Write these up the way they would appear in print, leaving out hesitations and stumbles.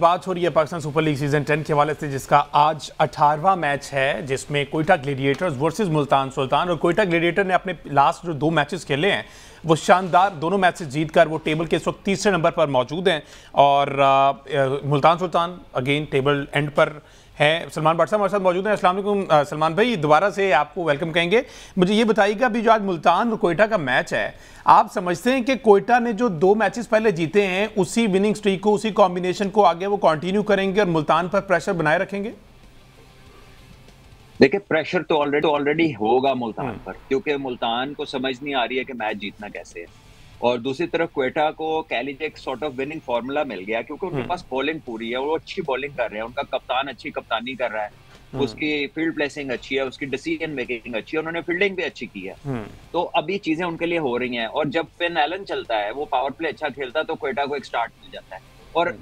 बात हो रही है पाकिस्तान सुपर लीग सीजन 10 के हवाले से, जिसका आज 18वां मैच है, जिसमें कोयटा ग्लेडिएटर्स वर्सेस मुल्तान सुल्तान। और कोयटा ग्लेडिएटर ने अपने लास्ट जो 2 मैचेस खेले हैं वो शानदार, दोनों मैचेस जीतकर वो टेबल के इस वक्त तीसरे नंबर पर मौजूद हैं। और Multan Sultan again table and पर है। सलमान भट्ट साहब हमारे साथ मौजूद हैं। अस्सलाम वालेकुम सलमान भाई, दोबारा से आपको वेलकम कहेंगे। मुझे ये बताइएगा, अभी जो आज मुल्तान और कोयटा का मैच है, आप समझते हैं कि कोयटा ने जो 2 मैचेस पहले जीते हैं उसी विनिंग स्ट्रीक को, उसी कॉम्बिनेशन को आगे वो कंटिन्यू करेंगे और मुल्तान पर प्रेशर बनाए रखेंगे? देखिए, प्रेशर तो ऑलरेडी होगा मुल्तान पर, क्योंकि मुल्तान को समझ नहीं आ रही है कि मैच जीतना कैसे है। और दूसरी तरफ कोयटा को कह लीजिए एक सॉर्ट ऑफ विनिंग फार्मूला मिल गया, क्योंकि उनके पास बॉलिंग पूरी है, वो अच्छी बॉलिंग कर रहे हैं, उनका कप्तान अच्छी कप्तानी कर रहा है, उसकी फील्ड प्लेसिंग अच्छी है, उसकी डिसीजन मेकिंग अच्छी है, उन्होंने फील्डिंग भी अच्छी की है। तो अभी चीजें उनके लिए हो रही हैं। और जब फिन एलन चलता है, वो पावर प्ले अच्छा खेलता है, तो कोयटा को एक स्टार्ट मिल जाता है। और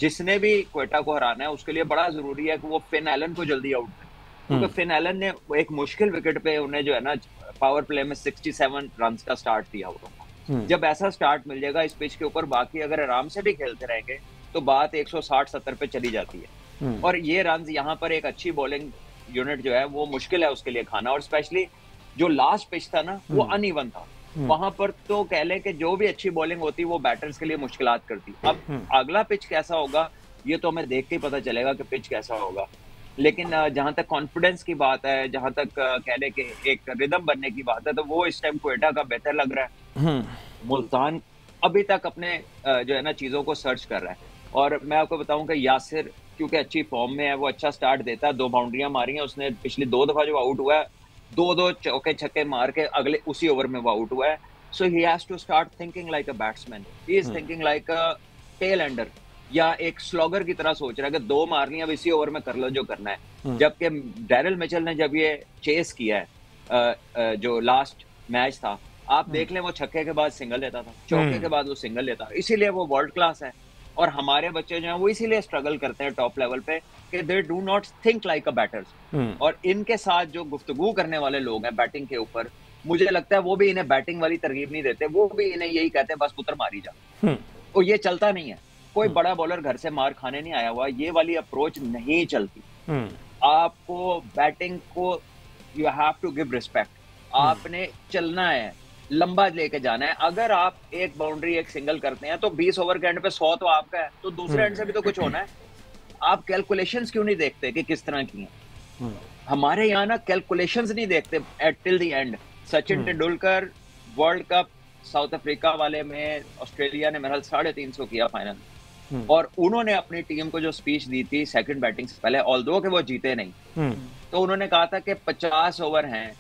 जिसने भी कोयटा को हराना है उसके लिए बड़ा जरूरी है कि वो फिन एलन को जल्दी आउट करे, क्योंकि फिन एलन ने एक मुश्किल विकेट पे उन्हें जो है ना पावर प्ले में 67 रन का स्टार्ट दिया होगा। जब ऐसा स्टार्ट मिल जाएगा इस पिच के ऊपर, बाकी अगर आराम से भी खेलते रहेंगे तो बात 160-70 पे चली जाती है। और ये रन यहाँ पर एक अच्छी बॉलिंग यूनिट जो है वो मुश्किल है उसके लिए खाना। और स्पेशली जो लास्ट पिच था ना, वो अनइवन था, वहां पर तो कह लें कि जो भी अच्छी बॉलिंग होती वो बैटर्स के लिए मुश्किलात करती। अब अगला पिच कैसा होगा ये तो हमें देख के ही पता चलेगा कि पिच कैसा होगा। लेकिन जहां तक कॉन्फिडेंस की बात है, जहां तक कह लें कि एक रिदम बनने की बात है, तो वो इस टाइम कोयटा का बेहतर लग रहा है। मुल्तान अभी तक अपने जो है ना चीजों को सर्च कर रहा है। और मैं आपको बताऊं कि यासिर क्योंकि अच्छी फॉर्म में है, वो अच्छा स्टार्ट देता है, 2 बाउंड्रियां मारी हैं उसने पिछली 2 दफा जो आउट हुआ है, 2-2 चौके छक्के मार के अगले उसी ओवर में वो आउट हुआ है। So he has to start thinking like a batsman, he is thinking like a tail ender, या एक स्लॉगर की तरह सोच रहा है कि 2 मारनी अब इसी ओवर में कर लो जो करना है। जबकि डैरिल मिचेल ने जब ये चेस किया है, जो लास्ट मैच था, आप देख लें, वो छक्के के बाद सिंगल लेता था, चौके के बाद वो सिंगल लेता, इसीलिए वो वर्ल्ड क्लास है। और हमारे बच्चे जो हैं वो इसीलिए स्ट्रगल करते हैं टॉप लेवल पे कि they do not think like a batters. और इनके साथ जो गुफ्तगू करने वाले लोग हैं बैटिंग के ऊपर, मुझे लगता है वो भी इन्हें बैटिंग वाली तरगीब नहीं देते, वो भी इन्हें यही कहते हैं बस पुत्र मारी जा। और ये चलता नहीं है, कोई बड़ा बॉलर घर से मार खाने नहीं आया हुआ, ये वाली अप्रोच नहीं चलती। आपको बैटिंग को you have to give respect, आपने चलना है, लंबा लेके जाना है। अगर आप एक बाउंड्री एक सिंगल करते हैं तो 20 ओवर के एंड पे 100 तो आपका है, तो दूसरे एंड से भी तो कुछ होना है। आप कैलकुलेशंस क्यों नहीं देखते कि किस तरह की हैं? हमारे यहाँ ना कैलकुलेशंस नहीं देखते at till the end. Sachin Tendulkar world cup South Africa वाले में, ऑस्ट्रेलिया ने मेरा 350 किया फाइनल, और उन्होंने अपनी टीम को जो स्पीच दी थी सेकंड बैटिंग से पहले, ऑल्दो कि वो जीते नहीं, तो उन्होंने कहा था कि 50 ओवर हैं,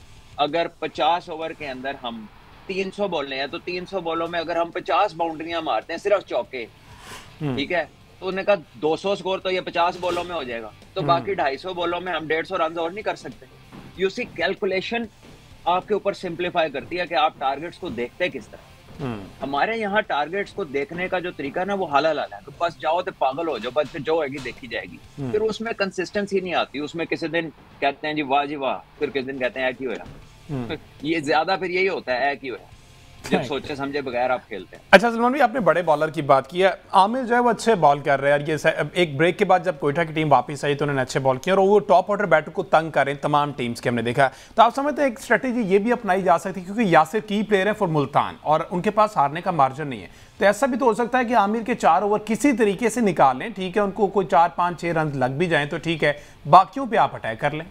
अगर 50 ओवर के अंदर हम 300 बॉलें हैं, तो 300 बॉलों में अगर हम 50 बाउंड्रियां मारते हैं सिर्फ चौके, ठीक है, तो उन्होंने कहा 200 स्कोर तो ये 50 बॉलों में हो जाएगा, तो बाकी 250 बॉलों में हम 150 रन और नहीं कर सकते। यू सी, कैलकुलेशन आपके ऊपर सिंप्लीफाई करती है कि आप टारगेट्स को देखते किस तरह। हमारे यहाँ टारगेट्स को देखने का जो तरीका ना वो हाल है, तो बस जाओ तो पागल हो जाओ, बस फिर जो होगी देखी जाएगी। फिर उसमें कंसिस्टेंसी नहीं आती, उसमें किसी दिन कहते हैं जी वाह, फिर किसी दिन कहते हैं कि होया। ये ज्यादा फिर यही होता है कि होया, जब सोचे समझे बगैर आप खेलते हैं। अच्छा सलमान भाई, आपने बड़े बॉलर की बात की है, आमिर जो है वो अच्छे बॉल कर रहे हैं। ये एक ब्रेक के बाद जब कोयटा की टीम वापस आई तो उन्होंने अच्छे बॉल किए और वो टॉप ऑर्डर बैटर को तंग कर रहे हैं तमाम टीम्स के, हमने देखा। तो आप समझते हैं एक स्ट्रेटेजी ये भी अपनाई जा सकती है, क्योंकि यासिर की प्लेयर है फॉर मुल्तान और उनके पास हारने का मार्जिन नहीं है, तो ऐसा भी तो हो सकता है कि आमिर के 4 ओवर किसी तरीके से निकाल लें, ठीक है, उनको कोई 4, 5, 6 रन लग भी जाए तो ठीक है, बाकियों पर आप अटैक कर लें।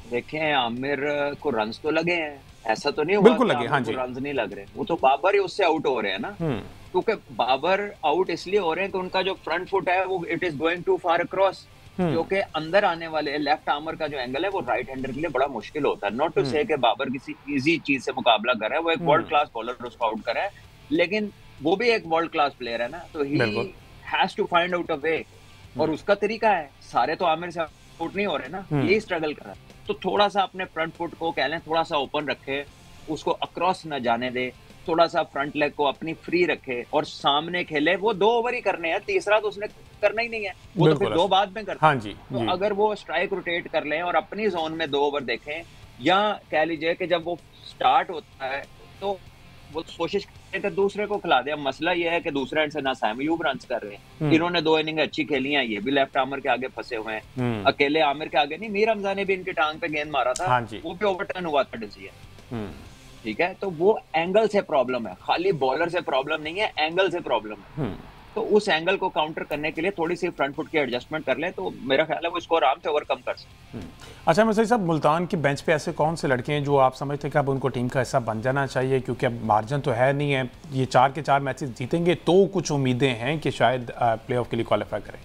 देखें, आमिर को रन्स तो लगे हैं, ऐसा तो नहीं हुआ बिल्कुल लगे, हाँ जी, रन्स नहीं लग रहे, वो तो बाबर ही उससे आउट हो रहे हैं ना। क्योंकि बाबर आउट इसलिए हो रहे हैं कि उनका जो फ्रंट फुट है वो it is going to far across, जो कि अंदर आने वाले लेफ्ट आर्मर का जो एंगल है वो राइट हैंडर के लिए बड़ा मुश्किल होता है। नॉट टू से कि बाबर किसी इजी चीज से मुकाबला कर रहा है, वो एक वर्ल्ड क्लास बॉलर उसको आउट कर रहा है, लेकिन वो भी एक वर्ल्ड क्लास प्लेयर है ना, तो he has to find out a way. और उसका तरीका है, सारे तो आमिर से आउट नहीं हो रहे ना, यही स्ट्रगल कर रहा है। तो थोड़ा सा अपने फ्रंट फुट को कह लें थोड़ा सा ओपन रखे, उसको अक्रॉस न जाने दे, थोड़ा सा फ्रंट लेग को अपनी फ्री रखे और सामने खेले। वो 2 ओवर ही करने हैं, तीसरा तो उसने करना ही नहीं है, वो तो फिर 2 बाद में करता है। हाँ जी, तो अगर वो स्ट्राइक रोटेट कर लें और अपनी जोन में 2 ओवर देखें, या कह लीजिए कि जब वो स्टार्ट होता है तो वो कोशिश कि दूसरे को खिला दे। मसला ये है कि दूसरे एंड से ना सैम अयूब रन कर रहे हैं, इन्होंने 2 इनिंग अच्छी खेली हैं, ये भी लेफ्ट आर्मर के आगे फंसे हुए हैं, अकेले आमिर के आगे नहीं, मीर हमजा ने भी इनकी टांग पे गेंद मारा था, वो भी ओवरटर्न हुआ था डिसीजन। ठीक है, तो वो एंगल से प्रॉब्लम है, खाली बॉलर से प्रॉब्लम नहीं है, एंगल से प्रॉब्लम है। तो उस एंगल को काउंटर करने के लिए थोड़ी सी फ्रंट फुट की एडजस्टमेंट कर ले तो मेरा ख्याल है वो इसको आराम से ओवरकम कर सकते हैं। अच्छा मैं सही साहब, मुल्तान की बेंच पे ऐसे कौन से लड़के हैं जो आप समझते हैं कि अब उनको टीम का हिस्सा बन जाना चाहिए, क्योंकि अब मार्जिन तो है नहीं है, ये 4 के 4 मैचेस जीतेंगे तो कुछ उम्मीदें हैं कि शायद प्लेऑफ के लिए क्वालिफाई करें।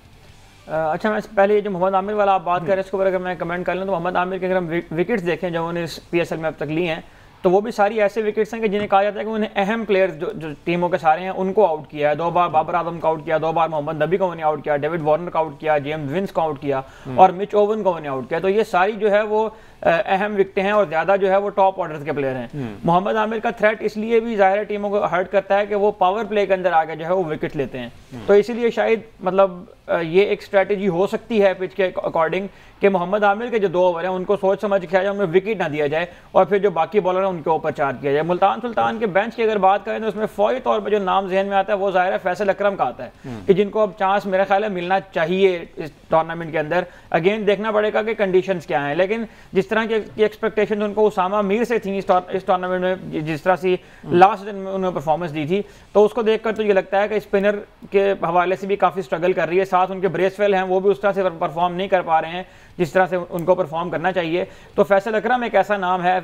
अच्छा, मैं पहले जो मोहम्मद आमिर वाला आप बात कर रहे हैं इसके ऊपर अगर मैं कमेंट कर लूँ तो मोहम्मद आमिर के अगर हम विकेट्स देखें जो उन्होंने इस PSL में अब तक ली हैं तो वो भी सारी ऐसे विकेट्स हैं कि जिन्हें कहा जाता है कि उन्हें अहम प्लेयर्स जो टीमों के सारे हैं उनको आउट किया है। 2 बार बाबर आजम को आउट किया, 2 बार मोहम्मद नबी को उन्हें आउट किया, डेविड वार्नर को आउट किया, जेम्स विंस को आउट किया और मिच ओवन को उन्हें आउट किया। तो ये सारी जो है वो अहम विकेटें हैं और ज़्यादा जो है वो टॉप ऑर्डर के प्लेयर हैं। मोहम्मद आमिर का थ्रेट इसलिए भी ज़ाहिर है टीमों को हर्ट करता है कि वो पावर प्ले के अंदर आगे जो है वो विकेट लेते हैं। तो इसीलिए शायद मतलब ये एक स्ट्रैटेजी हो सकती है पिच के अकॉर्डिंग कि मोहम्मद आमिर के जो 2 ओवर हैं उनको सोच समझ के खेला जाए, उनमें विकेट ना दिया जाए और फिर जो बाकी बॉलर हैं उनके ऊपर चार्ज किया जाए। मुल्तान सुल्तान के बेंच की अगर बात करें तो उसमें फौरी तौर पर जो नाम जहन में आता है वो ज़ाहिर है फैसल अकरम का आता है कि जिनको अब चांस मेरा ख्याल है मिलना चाहिए इस टूर्नामेंट के अंदर। अगेन देखना पड़ेगा कि कंडीशंस क्या हैं, लेकिन जिस तरह की एक्सपेक्टेशन उनको उसामा मीर से थी इस टूर्नामेंट में, जिस तरह से लास्ट दिन में उन्होंने परफॉर्मेंस दी थी, तो उसको देखकर तो ये लगता है कि स्पिनर के हवाले से भी काफ़ी स्ट्रगल कर रही है। साथ उनके ब्रेसवेल हैं वो भी उस तरह से परफॉर्म नहीं कर पा रहे हैं जिस तरह से उनको परफॉर्म करना चाहिए। तो फैसल अकरम एक ऐसा नाम है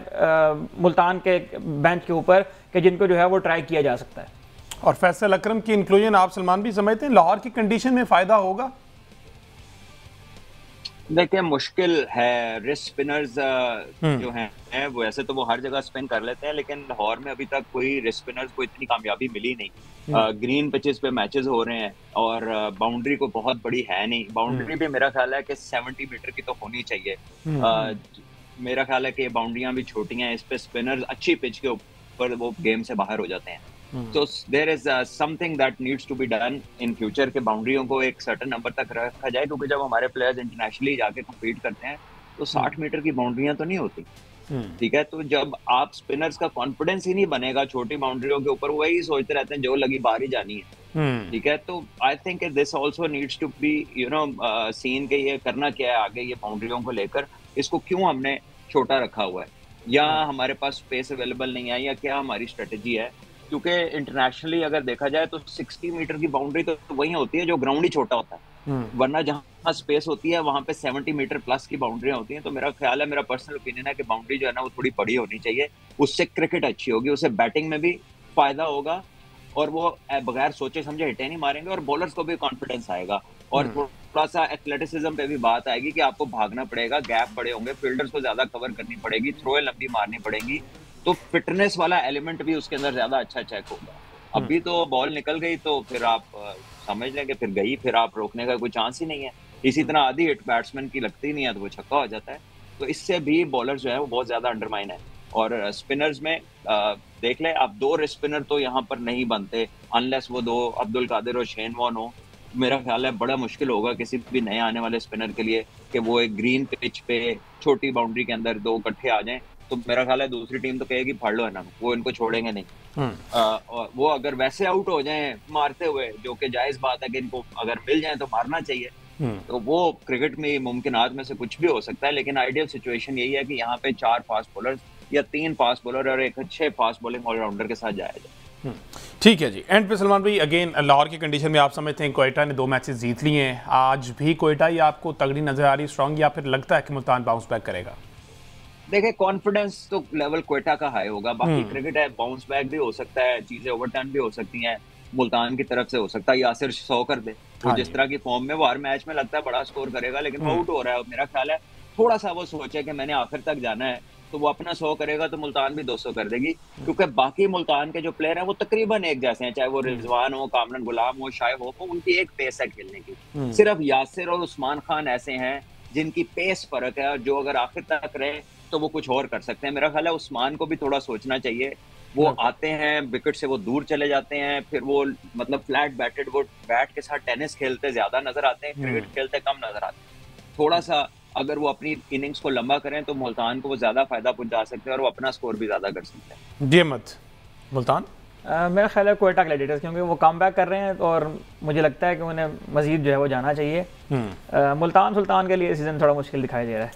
मुल्तान के बेंच के ऊपर कि जिनको जो है वो ट्राई किया जा सकता है। और फैसल अकरम की इंक्लूजन आप सलमान भी समझते हैं लाहौर की कंडीशन में फ़ायदा होगा? देखिए मुश्किल है, रिस्ट स्पिनर्स जो हैं वो ऐसे तो वो हर जगह स्पिन कर लेते हैं, लेकिन लाहौर में अभी तक कोई रिस्ट स्पिनर्स को इतनी कामयाबी मिली नहीं। ग्रीन पिचेस पे मैचेस हो रहे हैं और बाउंड्री को बहुत बड़ी है नहीं, बाउंड्री भी मेरा ख्याल है कि 70 मीटर की तो होनी चाहिए। मेरा ख्याल है कि बाउंड्रियां भी छोटी हैं, इस पे स्पिनर्स अच्छी पिच के ऊपर वो गेम से बाहर हो जाते हैं। तो there is something that needs to be done in future के बाउंड्रियों को एक सर्टेन नंबर तक रखा जाए, क्योंकि जब हमारे प्लेयर्स इंटरनेशनली जाके कम्पीट करते हैं तो 60 मीटर की बाउंड्रियां तो नहीं होती। ठीक है, तो जब आप स्पिनर्स का कॉन्फिडेंस ही नहीं बनेगा छोटी बाउंड्रियों के ऊपर, वही सोचते रहते हैं जो लगी बाहर ही जानी है। ठीक है, तो I think this also needs to be seen के ये करना क्या है आगे, ये बाउंड्रियों को लेकर इसको क्यों हमने छोटा रखा हुआ है, या हमारे पास स्पेस अवेलेबल नहीं है, या क्या हमारी स्ट्रेटेजी है। क्योंकि इंटरनेशनली अगर देखा जाए तो 60 मीटर की बाउंड्री तो वही होती है जो ग्राउंड ही छोटा होता है, वरना जहां स्पेस होती है वहां पे 70 मीटर प्लस की बाउंड्रियां होती हैं। तो मेरा ख्याल है, मेरा पर्सनल ओपिनियन है कि बाउंड्री जो है ना वो थोड़ी बड़ी होनी चाहिए, उससे क्रिकेट अच्छी होगी, उससे बैटिंग में भी फायदा होगा और वो बगैर सोचे समझे हिटें नहीं मारेंगे और बॉलर्स को भी कॉन्फिडेंस आएगा और थोड़ा सा एथलेटिसिज्म पे भी बात आएगी कि आपको भागना पड़ेगा, गैप बड़े होंगे, फील्डर्स को ज्यादा कवर करनी पड़ेगी, थ्रो लंबी मारनी पड़ेगी, तो फिटनेस वाला एलिमेंट भी उसके अंदर ज्यादा अच्छा चेक होगा। अभी तो बॉल निकल गई तो फिर आप समझ लेंगे फिर गई, फिर आप रोकने का कोई चांस ही नहीं है। इसी तरह आधी हिट बैट्समैन की लगती नहीं है तो वो छक्का हो जाता है। तो इससे भी बॉलर जो है वो बहुत ज्यादा अंडरमाइन है। और स्पिनर्स में देख लें आप, 2 स्पिनर तो यहाँ पर नहीं बनते अनलेस वो 2 अब्दुल कादिर और शेन वॉर्न हो। मेरा ख्याल है बड़ा मुश्किल होगा किसी भी नए आने वाले स्पिनर के लिए कि वो एक ग्रीन पिच पे छोटी बाउंड्री के अंदर 2 इकट्ठे आ जाएं। तो मेरा ख्याल है दूसरी टीम तो कहेगी फाड़ लो है ना, वो इनको छोड़ेंगे नहीं। और वो अगर वैसे आउट हो जाएं मारते हुए, जो कि जायज बात है कि इनको अगर मिल जाए तो मारना चाहिए, तो वो क्रिकेट में मुमकिनात में से कुछ भी हो सकता है। लेकिन आइडियल सिचुएशन यही है कि यहाँ पे 4 फास्ट बॉलर्स या 3 फास्ट बॉलर और एक अच्छे फास्ट बॉलिंग ऑलराउंडर के साथ जाया जाए। ठीक है जी। एंड पे सलमान भाई, अगेन लाहौर की कंडीशन में आप समझते हैं कोयटा ने 2 मैचेस जीत लिए हैं, आज भी कोयटा ही आपको तगड़ी नजर आ रही, स्ट्रॉन्ग, या फिर लगता है कि मुल्तान बाउंस बैक करेगा? देखिए कॉन्फिडेंस तो लेवल कोयटा का हाई होगा, बाकी क्रिकेट है, बाउंस बैक भी हो सकता है, चीजें ओवरटर्न भी हो सकती हैं, मुल्तान की तरफ से हो सकता है यासिर 100 कर दे। तो जिस तरह की फॉर्म में वो हर मैच में लगता है बड़ा स्कोर करेगा, लेकिन वो आउट हो रहा है। मेरा ख्याल है थोड़ा सा वो सोचे कि मैंने आखिर तक जाना है, तो वो अपना 100 करेगा तो मुल्तान भी 200 कर देगी, क्योंकि बाकी मुल्तान के जो प्लेयर हैं वो तकरीबन एक जैसे हैं, चाहे वो रिजवान हो, कामरान गुलाम हो, शाइब हो, उनकी एक पेस है खेलने की। सिर्फ यासिर और उस्मान खान ऐसे हैं जिनकी पेस फर्क है, और जो अगर आखिर तक रहे तो वो कुछ और कर सकते हैं। मेरा ख्याल है उस्मान को भी थोड़ा सोचना चाहिए, वो आते हैं विकेट से वो दूर चले जाते हैं, फिर वो मतलब फ्लैट बैटेड, वो बैट के साथ टेनिस खेलते ज्यादा नजर आते हैं, क्रिकेट खेलते कम नजर आते हैं। थोड़ा सा अगर वो अपनी इनिंग्स को लंबा करें तो मुल्तान को वो ज्यादा फायदा पहुंचा सकते हैं और वो अपना स्कोर भी ज्यादा कर सकते हैं। जी अहमद, मुल्तान मेरा ख्याल है क्वेटा ग्लैडिएटर्स, क्योंकि वो कम बैक कर रहे हैं और मुझे लगता है कि उन्हें मजीद जो है वो जाना चाहिए। मुल्तान सुल्तान के लिए सीज़न थोड़ा मुश्किल दिखाई दे रहा है।